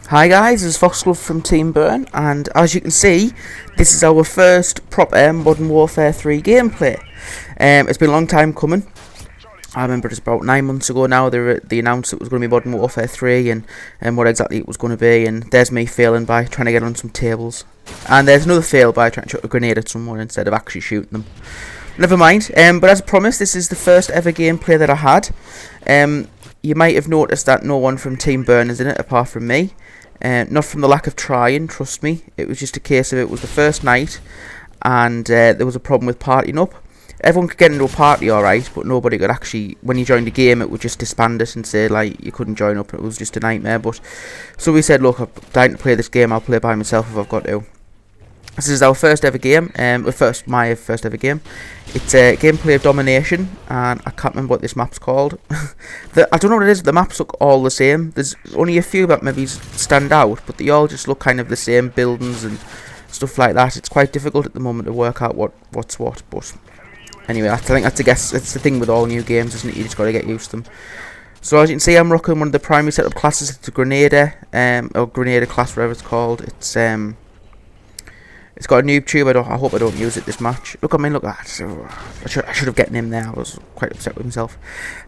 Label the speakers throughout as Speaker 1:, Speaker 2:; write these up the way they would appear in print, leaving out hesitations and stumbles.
Speaker 1: Hi guys, this is Foxglove from Team Burn, and as you can see, this is our first proper Modern Warfare 3 gameplay. It's been a long time coming. I remember it's about 9 months ago now they announced it was going to be Modern Warfare 3 and what exactly it was going to be, and there's me failing by trying to get on some tables. And there's another fail by trying to chuck a grenade at someone instead of actually shooting them. Never mind, but as promised, this is the first ever gameplay that I had. You might have noticed that no one from Team Burn is in it apart from me. Not from the lack of trying, trust me. It was just a case of it was the first night and there was a problem with partying up. Everyone could get into a party alright, but nobody could actually, when you joined the game, it would just disband it and say like you couldn't join up. It was just a nightmare. But so we said, look, I'm dying to play this game, I'll play by myself if I've got to. This is our first ever game, my first ever game. It's a gameplay of domination, and I can't remember what this map's called. I don't know what it is, the maps look all the same. There's only a few that maybe stand out, but they all just look kind of the same, buildings and stuff like that. It's quite difficult at the moment to work out what's what, but anyway, I think that's the thing with all new games, isn't it? You just got to get used to them. So as you can see, I'm rocking one of the primary setup classes. It's a Grenadier, or Grenadier class, whatever it's called. It's got a noob tube. I hope I don't use it this match. Look, I mean, look at that. I should have gotten him there. I was quite upset with myself.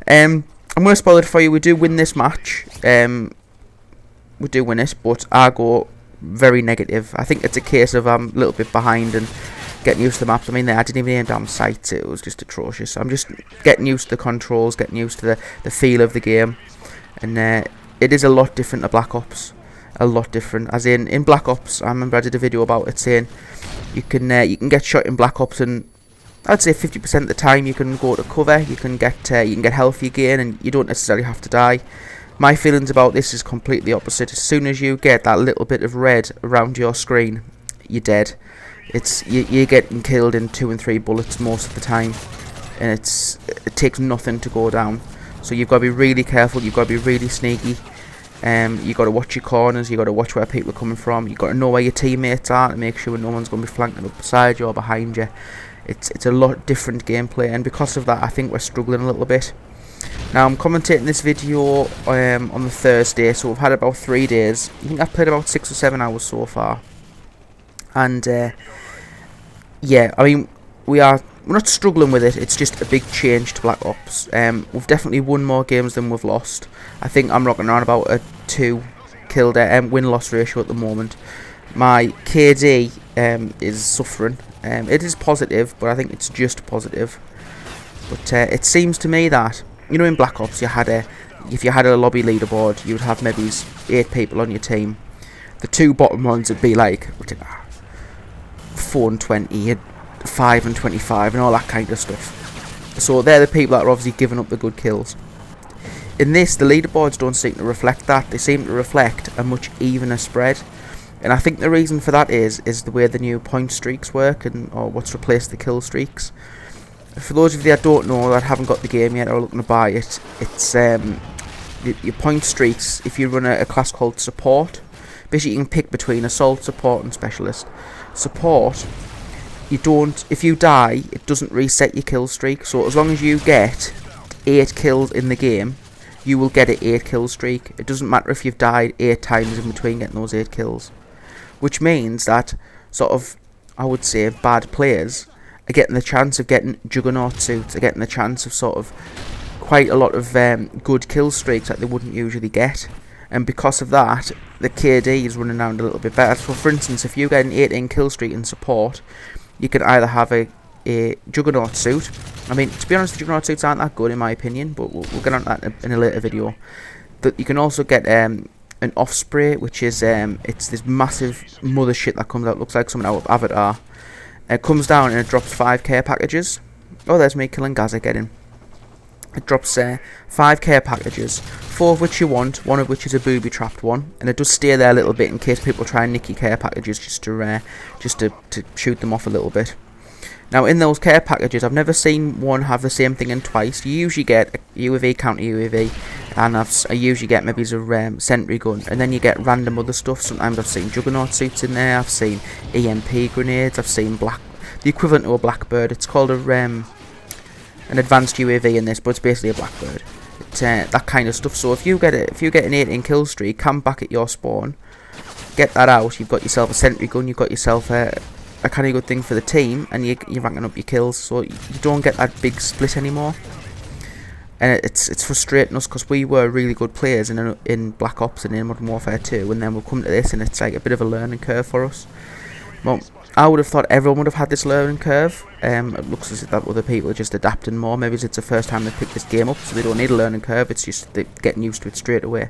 Speaker 1: I'm going to spoil it for you. We do win this match. We do win it, but I go very negative. I think it's a case of I'm a little bit behind and getting used to the maps. I mean, I didn't even aim down sights. It was just atrocious. I'm just getting used to the controls, getting used to the feel of the game. And it is a lot different to Black Ops. A lot different, as in Black Ops. I remember I did a video about it saying you can get shot in Black Ops, and I'd say 50% of the time you can go to cover, you can get health again, and you don't necessarily have to die. My feelings about this is completely opposite. As soon as you get that little bit of red around your screen, you're dead. You're getting killed in 2 and 3 bullets most of the time, and it takes nothing to go down. So you've got to be really careful. You've got to be really sneaky. You got to watch your corners, you got to watch where people are coming from, you got to know where your teammates are to make sure no one's going to be flanking up beside you or behind you. It's a lot different gameplay, and because of that I think we're struggling a little bit. Now I'm commentating this video on the Thursday, so we've had about 3 days. I think I've played about 6 or 7 hours so far. And yeah, I mean, we're not struggling with it, it's just a big change to Black Ops. We've definitely won more games than we've lost. I think I'm rocking around about a 2 kill win-loss ratio at the moment. My KD is suffering. It is positive, but I think it's just positive. But it seems to me that, you know, in Black Ops if you had a lobby leaderboard, you would have maybe 8 people on your team. The 2 bottom ones would be like 4 and 20, 5 and 25 and all that kind of stuff. So they're the people that are obviously giving up the good kills. In this, the leaderboards don't seem to reflect that. They seem to reflect a much evener spread, and I think the reason for that is the way the new point streaks work, or what's replaced the kill streaks. For those of you that don't know, that haven't got the game yet or are looking to buy it, it's your point streaks. If you run a class called support, basically you can pick between assault, support and specialist. Support, if you die, it doesn't reset your kill streak. So as long as you get 8 kills in the game, you will get an 8 kill streak. It doesn't matter if you've died 8 times in between getting those 8 kills. Which means that, sort of, I would say, bad players are getting the chance of getting juggernaut suits, are getting the chance of sort of quite a lot of good kill streaks that they wouldn't usually get. And because of that, the KD is running around a little bit better. So for instance, if you get an 18 kill streak in support, you can either have a juggernaut suit. I mean, to be honest, the juggernaut suits aren't that good in my opinion, but we'll get on that in a later video. But you can also get an off-spray, which is it's this massive mother shit that comes out, looks like something out of Avatar. It comes down and it drops 5 care packages. Oh, there's me killing Gaza, get in. It drops 5 care packages, 4 of which you want, 1 of which is a booby-trapped one, and it does stay there a little bit in case people try and nick your care packages just to shoot them off a little bit. Now in those care packages, I've never seen one have the same thing in twice. You usually get a UAV, counter UAV, and I usually get maybe a sentry gun, and then you get random other stuff. Sometimes I've seen juggernaut suits in there, I've seen EMP grenades, I've seen the equivalent to a Blackbird. It's called an advanced UAV in this, but it's basically a Blackbird. That kind of stuff. So if you get an 18 kill streak, camp back at your spawn, get that out, you've got yourself a sentry gun, you've got yourself a kind of good thing for the team, and you're ranking up your kills, so you don't get that big split anymore. And it's frustrating us because we were really good players in Black Ops and in Modern Warfare 2, and then we'll come to this and it's like a bit of a learning curve for us. Well, I would have thought everyone would have had this learning curve. It looks as if that other people are just adapting more. Maybe it's the first time they picked this game up, so they don't need a learning curve. It's just they're getting used to it straight away.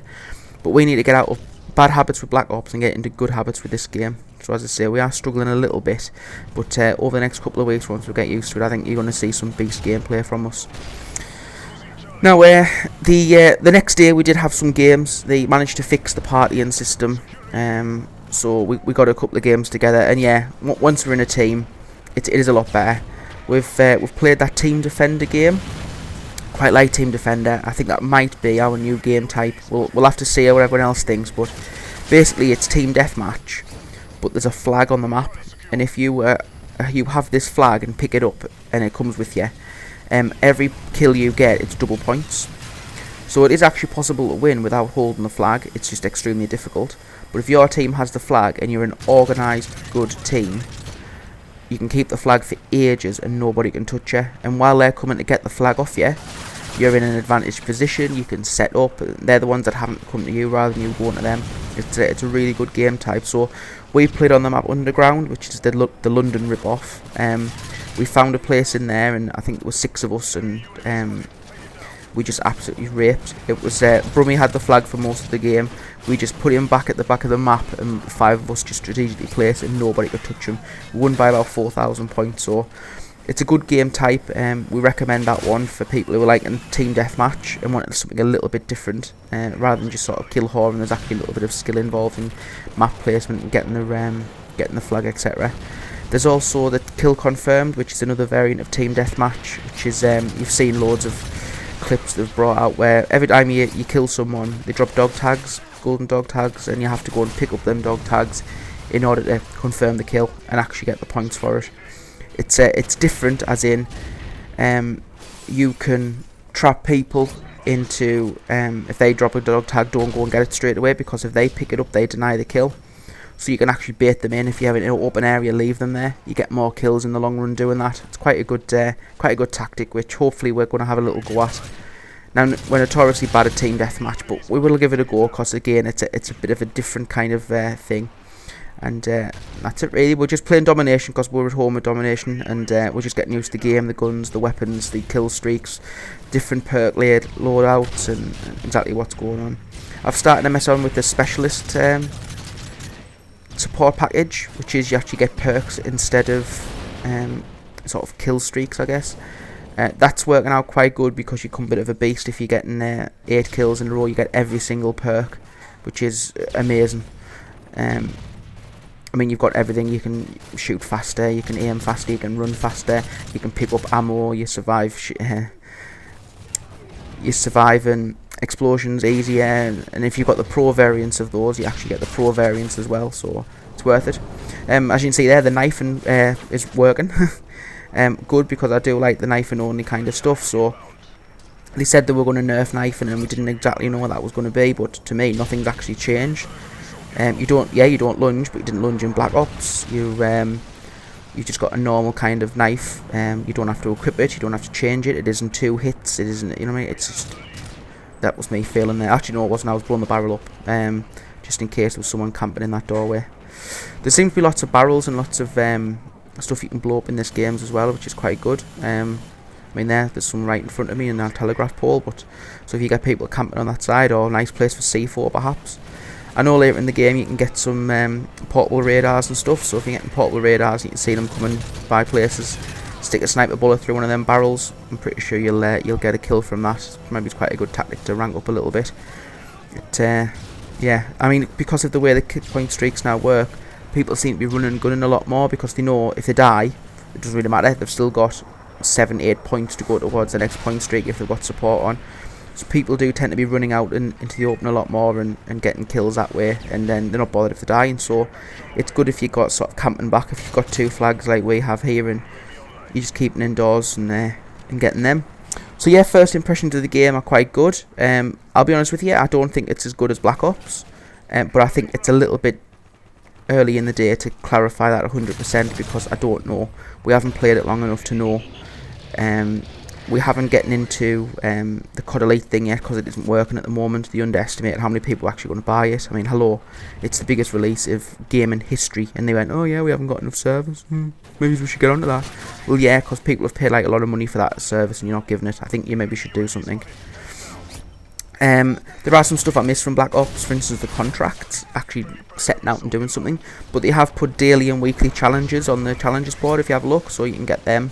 Speaker 1: But we need to get out of bad habits with Black Ops and get into good habits with this game. So as I say, we are struggling a little bit, but over the next couple of weeks, once we get used to it, I think you're going to see some beast gameplay from us. Now, the next day we did have some games. They managed to fix the partying system, so we got a couple of games together. And yeah, once we're in a team, it is a lot better. We've played that Team Defender game. Quite like Team Defender. I think that might be our new game type. We'll have to see what everyone else thinks. But basically, it's Team Deathmatch, but there's a flag on the map, and if you have this flag and pick it up, and it comes with you. Every kill you get, it's double points. So it is actually possible to win without holding the flag. It's just extremely difficult. But if your team has the flag and you're an organised, good team, you can keep the flag for ages and nobody can touch you. And while they're coming to get the flag off you, you're in an advantaged position. You can set up. They're the ones that haven't come to you rather than you going to them. It's a really good game type. So we played on the map Underground, which is the London rip-off. We found a place in there, and I think there was 6 of us, and we just absolutely raped. It was Brummy had the flag for most of the game. We just put him back at the back of the map, and 5 of us just strategically placed, and nobody could touch him. We won by about 4,000 points, so it's a good game type. We recommend that one for people who are like in Team Deathmatch and want something a little bit different, rather than just sort of kill horror. And there's actually a little bit of skill involved in map placement and getting the flag, etc. There's also the Kill Confirmed, which is another variant of Team Deathmatch, which is you've seen loads of clips they've brought out where every time you kill someone, they drop dog tags, golden dog tags, and you have to go and pick up them dog tags in order to confirm the kill and actually get the points for it. It's different, as in you can trap people into if they drop a dog tag, don't go and get it straight away, because if they pick it up, they deny the kill. So you can actually bait them in. If you have it in an open area, leave them there. You get more kills in the long run doing that. It's quite a good tactic, which hopefully we're going to have a little go at. Now, we're notoriously bad at Team Deathmatch, but we will give it a go, because again, it's a bit of a different kind of thing. And that's it really. We're just playing Domination because we're at home with Domination, and we're just getting used to the game, the guns, the weapons, the kill streaks, different perk laid loadouts, and exactly what's going on. I've started to mess on with the Specialist support package, which is you actually get perks instead of sort of kill streaks, I guess. That's working out quite good because you come a bit of a beast. If you're getting 8 kills in a row, you get every single perk, which is amazing. I mean, you've got everything. You can shoot faster, you can aim faster, you can run faster, you can pick up ammo, you survive and explosions easier, and if you've got the pro variants of those, you actually get the pro variants as well, so it's worth it. As you can see there, the knife is working. Good, because I do like the knife and only kind of stuff. So they said they were going to nerf knifing, and we didn't exactly know what that was going to be, but to me nothing's actually changed. You don't lunge, but you didn't lunge in Black Ops. You just got a normal kind of knife. You don't have to equip it, you don't have to change it. It isn't 2 hits, it isn't, you know what I mean? It's just, that was me failing there. Actually, no, it wasn't. I was blowing the barrel up, just in case there was someone camping in that doorway. There seems to be lots of barrels and lots of stuff you can blow up in this game as well, which is quite good. I mean, there's some right in front of me in that telegraph pole, but so if you get people camping on that side, or a nice place for C4 perhaps. I know later in the game you can get some portable radars and stuff, so if you're getting portable radars, you can see them coming by places. Stick a sniper bullet through one of them barrels. I'm pretty sure you'll get a kill from that. Maybe it's quite a good tactic to rank up a little bit. Yeah, I mean, because of the way the kill point streaks now work, people seem to be running and gunning a lot more, because they know if they die, it doesn't really matter. They've still got 7-8 points to go towards the next point streak if they've got support on. So people do tend to be running out into the open a lot more and getting kills that way, and then they're not bothered if they're dying. So it's good if you've got sort of camping back, if you've got 2 flags like we have here, and you're just keeping indoors and getting them. So yeah, first impressions of the game are quite good. I'll be honest with you, I don't think it's as good as Black Ops, but I think it's a little bit early in the day to clarify that 100%, because I don't know. We haven't played it long enough to know. We haven't gotten into the COD Elite thing yet, because it isn't working at the moment. They underestimated how many people are actually going to buy it. I mean, hello, it's the biggest release of gaming history, and they went, oh yeah, we haven't got enough servers. Maybe we should get onto that. Well, yeah, because people have paid like a lot of money for that service, and you're not giving it. I think you maybe should do something. There are some stuff I missed from Black Ops, for instance the contracts, actually setting out and doing something, but they have put daily and weekly challenges on the challenges board if you have a look, so you can get them,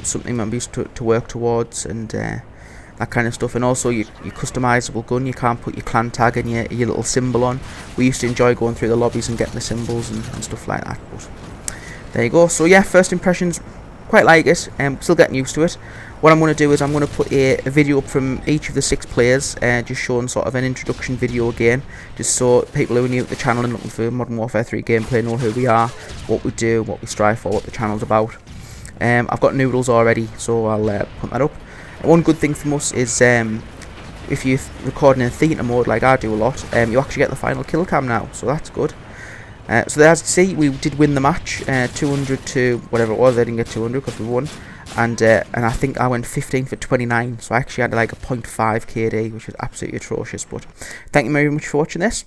Speaker 1: something maybe to work towards, and that kind of stuff. And also your customizable gun, you can't put your clan tag and your little symbol on. We used to enjoy going through the lobbies and getting the symbols and stuff like that, but there you go. So yeah, first impressions, quite like it, still getting used to it. What I'm going to do is I'm going to put a video up from each of the 6 players, just showing sort of an introduction video again, just so people who are new to the channel and looking for Modern Warfare 3 gameplay know who we are, what we do, what we strive for, what the channel's about. I've got noodles already, so I'll put that up. One good thing from us is if you're recording in theatre mode like I do a lot, you actually get the final kill cam now, so that's good. So as you see, we did win the match, 200 to whatever it was. I didn't get 200 because we won. And I think I went 15 for 29, so I actually had like a 0.5 KD, which was absolutely atrocious. But thank you very much for watching this.